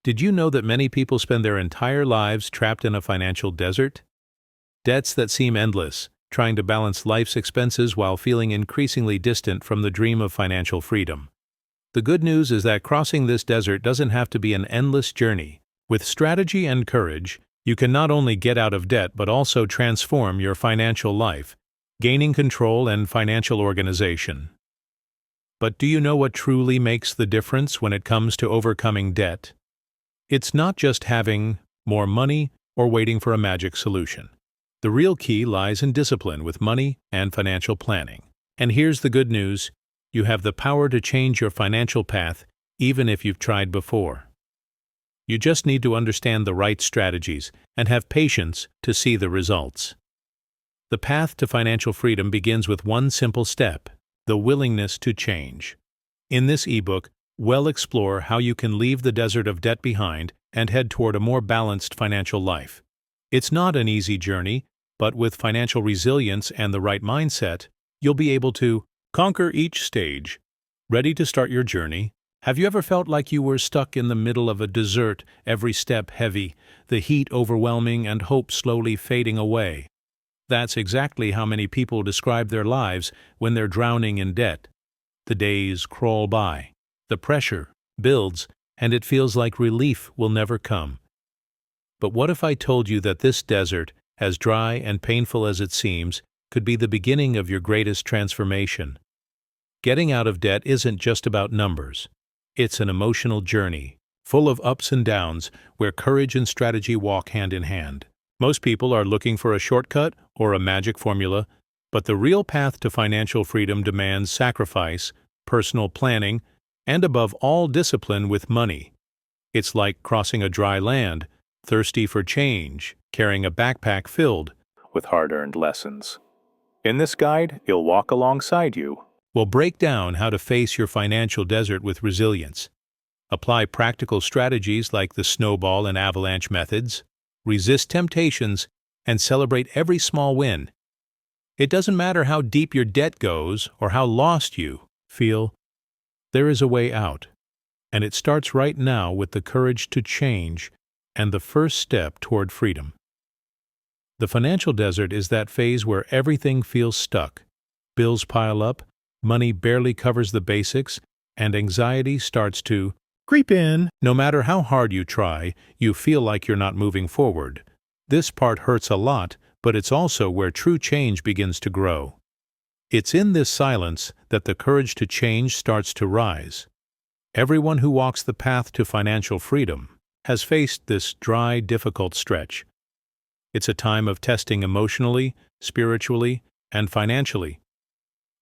Did you know that many people spend their entire lives trapped in a financial desert? Debts that seem endless, trying to balance life's expenses while feeling increasingly distant from the dream of financial freedom. The good news is that crossing this desert doesn't have to be an endless journey. With strategy and courage, you can not only get out of debt but also transform your financial life, gaining control and financial organization. But do you know what truly makes the difference when it comes to overcoming debt? It's not just having more money or waiting for a magic solution. The real key lies in discipline with money and financial planning. And here's the good news: you have the power to change your financial path even if you've tried before. You just need to understand the right strategies and have patience to see the results. The path to financial freedom begins with one simple step: the willingness to change. In this ebook, we'll explore how you can leave the desert of debt behind and head toward a more balanced financial life. It's not an easy journey, but with financial resilience and the right mindset, you'll be able to conquer each stage. Ready to start your journey? Have you ever felt like you were stuck in the middle of a desert, every step heavy, the heat overwhelming and hope slowly fading away? That's exactly how many people describe their lives when they're drowning in debt. The days crawl by. The pressure builds, and it feels like relief will never come. But what if I told you that this desert, as dry and painful as it seems, could be the beginning of your greatest transformation? Getting out of debt isn't just about numbers. It's an emotional journey, full of ups and downs, where courage and strategy walk hand in hand. Most people are looking for a shortcut or a magic formula, but the real path to financial freedom demands sacrifice, personal planning, and above all, discipline with money. It's like crossing a dry land, thirsty for change, carrying a backpack filled with hard-earned lessons. In this guide, he'll walk alongside you. We'll break down how to face your financial desert with resilience, apply practical strategies like the snowball and avalanche methods, resist temptations, and celebrate every small win. It doesn't matter how deep your debt goes or how lost you feel. There is a way out, and it starts right now with the courage to change and the first step toward freedom. The financial desert is that phase where everything feels stuck. Bills pile up, money barely covers the basics, and anxiety starts to creep in. No matter how hard you try, you feel like you're not moving forward. This part hurts a lot, but it's also where true change begins to grow. It's in this silence that the courage to change starts to rise. Everyone who walks the path to financial freedom has faced this dry, difficult stretch. It's a time of testing emotionally, spiritually, and financially.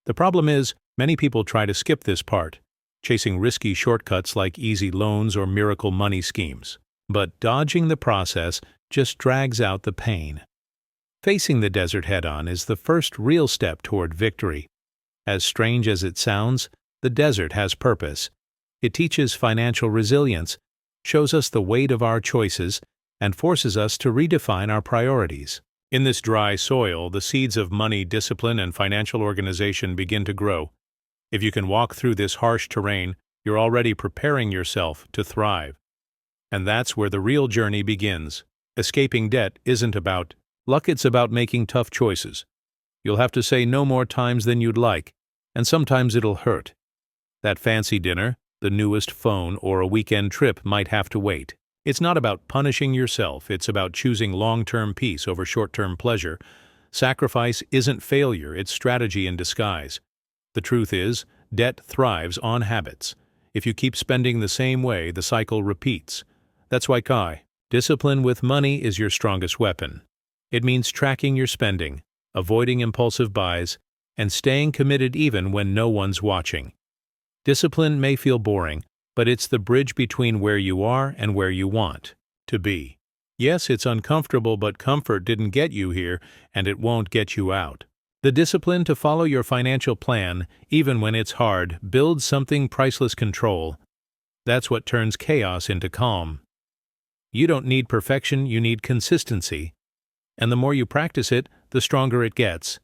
The problem is, many people try to skip this part, chasing risky shortcuts like easy loans or miracle money schemes. But dodging the process just drags out the pain. Facing the desert head-on is the first real step toward victory. As strange as it sounds, the desert has purpose. It teaches financial resilience, shows us the weight of our choices, and forces us to redefine our priorities. In this dry soil, the seeds of money, discipline, and financial organization begin to grow. If you can walk through this harsh terrain, you're already preparing yourself to thrive. And that's where the real journey begins. Escaping debt isn't about luck, it's about making tough choices. You'll have to say no more times than you'd like, and sometimes it'll hurt. That fancy dinner, the newest phone, or a weekend trip might have to wait. It's not about punishing yourself, it's about choosing long-term peace over short-term pleasure. Sacrifice isn't failure, it's strategy in disguise. The truth is, debt thrives on habits. If you keep spending the same way, the cycle repeats. That's why discipline with money is your strongest weapon. It means tracking your spending, avoiding impulsive buys, and staying committed even when no one's watching. Discipline may feel boring, but it's the bridge between where you are and where you want to be. Yes, it's uncomfortable, but comfort didn't get you here, and it won't get you out. The discipline to follow your financial plan, even when it's hard, builds something priceless: control. That's what turns chaos into calm. You don't need perfection, you need consistency. And the more you practice it, the stronger it gets.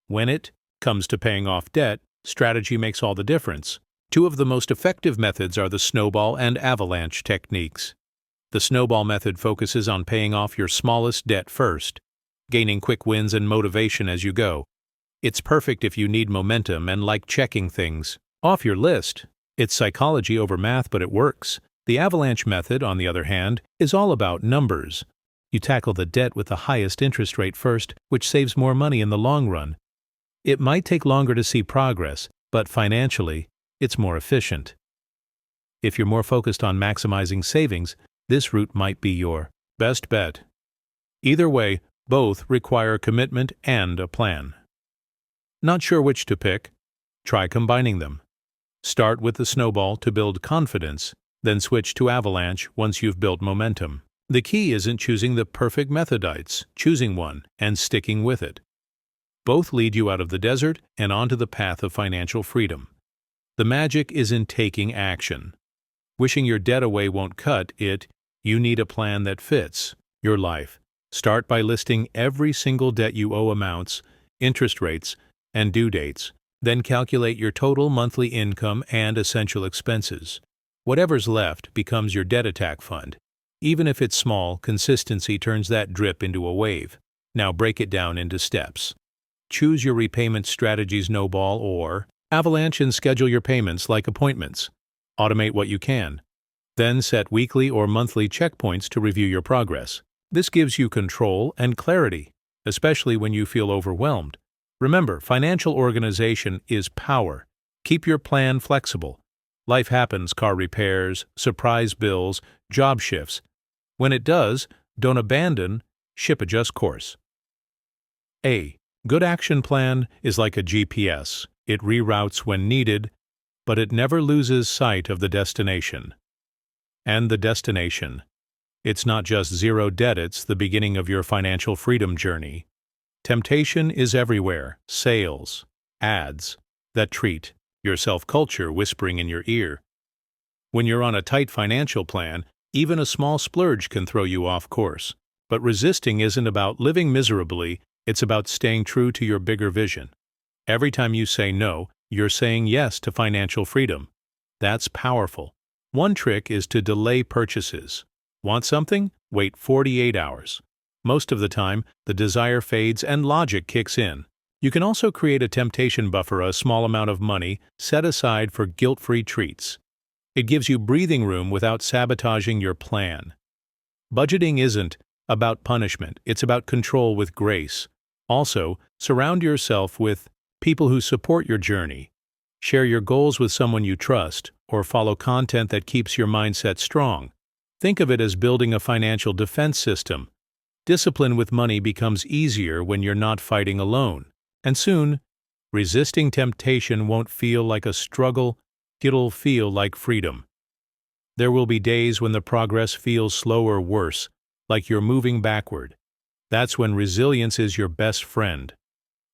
When it comes to paying off debt, strategy makes all the difference. Two of the most effective methods are the snowball and avalanche techniques. The snowball method focuses on paying off your smallest debt first, gaining quick wins and motivation as you go. It's perfect if you need momentum and like checking things off your list. It's psychology over math, but it works. The avalanche method, on the other hand, is all about numbers. You tackle the debt with the highest interest rate first, which saves more money in the long run. It might take longer to see progress, but financially, it's more efficient. If you're more focused on maximizing savings, this route might be your best bet. Either way, both require commitment and a plan. Not sure which to pick? Try combining them. Start with the snowball to build confidence, then switch to avalanche once you've built momentum. The key isn't choosing the perfect methods, choosing one and sticking with it. Both lead you out of the desert and onto the path of financial freedom. The magic is in taking action. Wishing your debt away won't cut it. You need a plan that fits your life. Start by listing every single debt you owe, amounts, interest rates, and due dates. Then calculate your total monthly income and essential expenses. Whatever's left becomes your debt attack fund. Even if it's small, consistency turns that drip into a wave. Now break it down into steps. Choose your repayment strategy: snowball or avalanche, and schedule your payments like appointments. Automate what you can. Then set weekly or monthly checkpoints to review your progress. This gives you control and clarity, especially when you feel overwhelmed. Remember, financial organization is power. Keep your plan flexible. Life happens: car repairs, surprise bills, job shifts. When it does, don't abandon, adjust course. A good action plan is like a GPS. It reroutes when needed, but it never loses sight of the destination. And the destination. It's not just zero debt, it's the beginning of your financial freedom journey. Temptation is everywhere: sales, ads that treat your self-culture whispering in your ear. When you're on a tight financial plan, even a small splurge can throw you off course. But resisting isn't about living miserably, it's about staying true to your bigger vision. Every time you say no, you're saying yes to financial freedom. That's powerful. One trick is to delay purchases. Want something? Wait 48 hours. Most of the time, the desire fades and logic kicks in. You can also create a temptation buffer: a small amount of money set aside for guilt-free treats. It gives you breathing room without sabotaging your plan. Budgeting isn't about punishment, it's about control with grace. Also, surround yourself with people who support your journey. Share your goals with someone you trust, or follow content that keeps your mindset strong. Think of it as building a financial defense system. Discipline with money becomes easier when you're not fighting alone. And soon, resisting temptation won't feel like a struggle, it'll feel like freedom. There will be days when the progress feels slow or worse, like you're moving backward. That's when resilience is your best friend.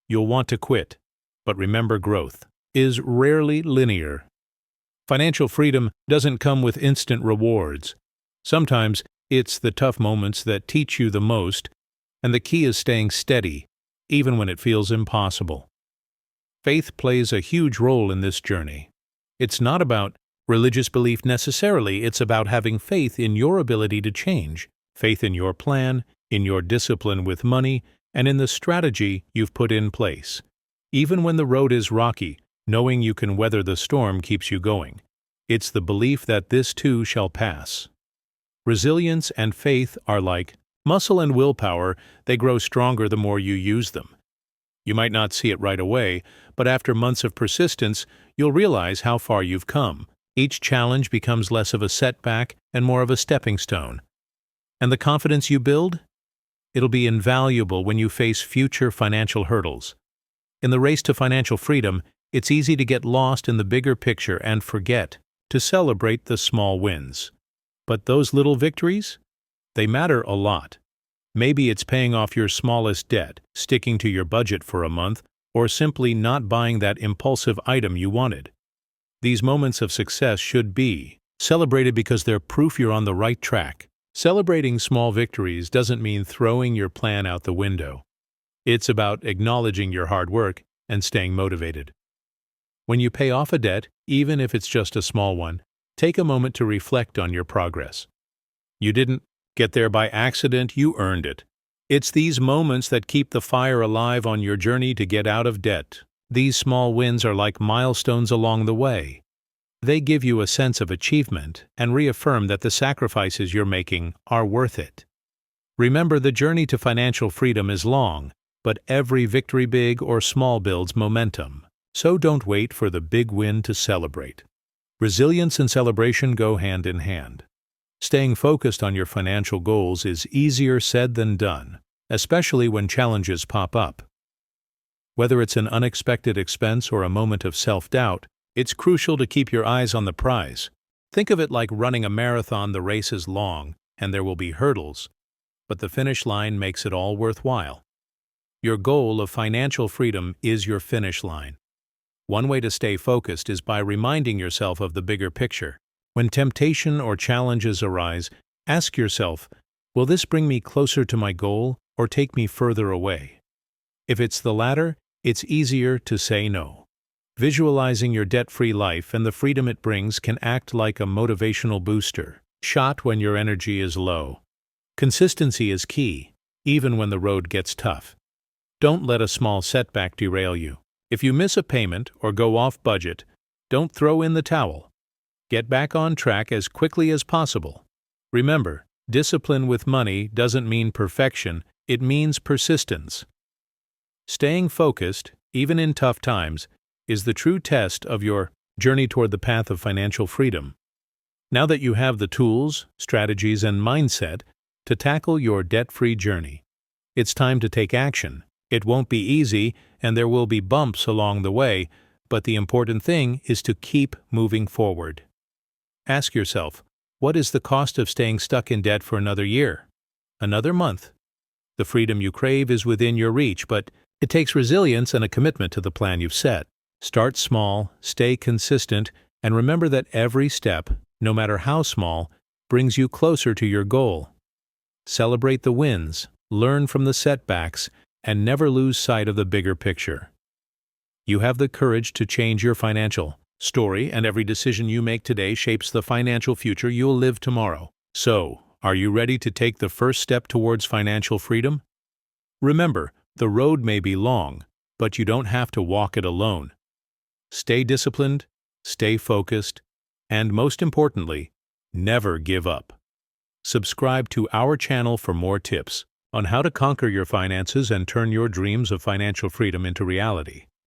You'll want to quit, but remember, growth is rarely linear. Financial freedom doesn't come with instant rewards. Sometimes it's the tough moments that teach you the most, and the key is staying steady, even when it feels impossible. Faith plays a huge role in this journey. It's not about religious belief necessarily, it's about having faith in your ability to change, faith in your plan, in your discipline with money, and in the strategy you've put in place. Even when the road is rocky, knowing you can weather the storm keeps you going. It's the belief that this too shall pass. Resilience and faith are like muscle and willpower. They grow stronger the more you use them. You might not see it right away, but after months of persistence, you'll realize how far you've come. Each challenge becomes less of a setback and more of a stepping stone. And the confidence you build? It'll be invaluable when you face future financial hurdles. In the race to financial freedom, it's easy to get lost in the bigger picture and forget to celebrate the small wins. But those little victories? They matter a lot. Maybe it's paying off your smallest debt, sticking to your budget for a month, or simply not buying that impulsive item you wanted. These moments of success should be celebrated because they're proof you're on the right track. Celebrating small victories doesn't mean throwing your plan out the window. It's about acknowledging your hard work and staying motivated. When you pay off a debt, even if it's just a small one, take a moment to reflect on your progress. You didn't get there by accident, you earned it. It's these moments that keep the fire alive on your journey to get out of debt. These small wins are like milestones along the way. They give you a sense of achievement and reaffirm that the sacrifices you're making are worth it. Remember, the journey to financial freedom is long, but every victory, big or small, builds momentum. So don't wait for the big win to celebrate. Resilience and celebration go hand in hand. Staying focused on your financial goals is easier said than done, especially when challenges pop up. Whether it's an unexpected expense or a moment of self-doubt, it's crucial to keep your eyes on the prize. Think of it like running a marathon. The race is long, and there will be hurdles, but the finish line makes it all worthwhile. Your goal of financial freedom is your finish line. One way to stay focused is by reminding yourself of the bigger picture. When temptation or challenges arise, ask yourself, will this bring me closer to my goal or take me further away? If it's the latter, it's easier to say no. Visualizing your debt-free life and the freedom it brings can act like a motivational booster, shot when your energy is low. Consistency is key, even when the road gets tough. Don't let a small setback derail you. If you miss a payment or go off budget, don't throw in the towel. Get back on track as quickly as possible. Remember, discipline with money doesn't mean perfection, it means persistence. Staying focused, even in tough times, is the true test of your journey toward the path of financial freedom. Now that you have the tools, strategies, and mindset to tackle your debt-free journey, it's time to take action. It won't be easy, and there will be bumps along the way, but the important thing is to keep moving forward. Ask yourself, what is the cost of staying stuck in debt for another year? Another month? The freedom you crave is within your reach, but it takes resilience and a commitment to the plan you've set. Start small, stay consistent, and remember that every step, no matter how small, brings you closer to your goal. Celebrate the wins, learn from the setbacks, and never lose sight of the bigger picture. You have the courage to change your financial story, and every decision you make today shapes the financial future you'll live tomorrow. So, are you ready to take the first step towards financial freedom? Remember, the road may be long, but you don't have to walk it alone. Stay disciplined, stay focused, and most importantly, never give up. Subscribe to our channel for more tips on how to conquer your finances and turn your dreams of financial freedom into reality.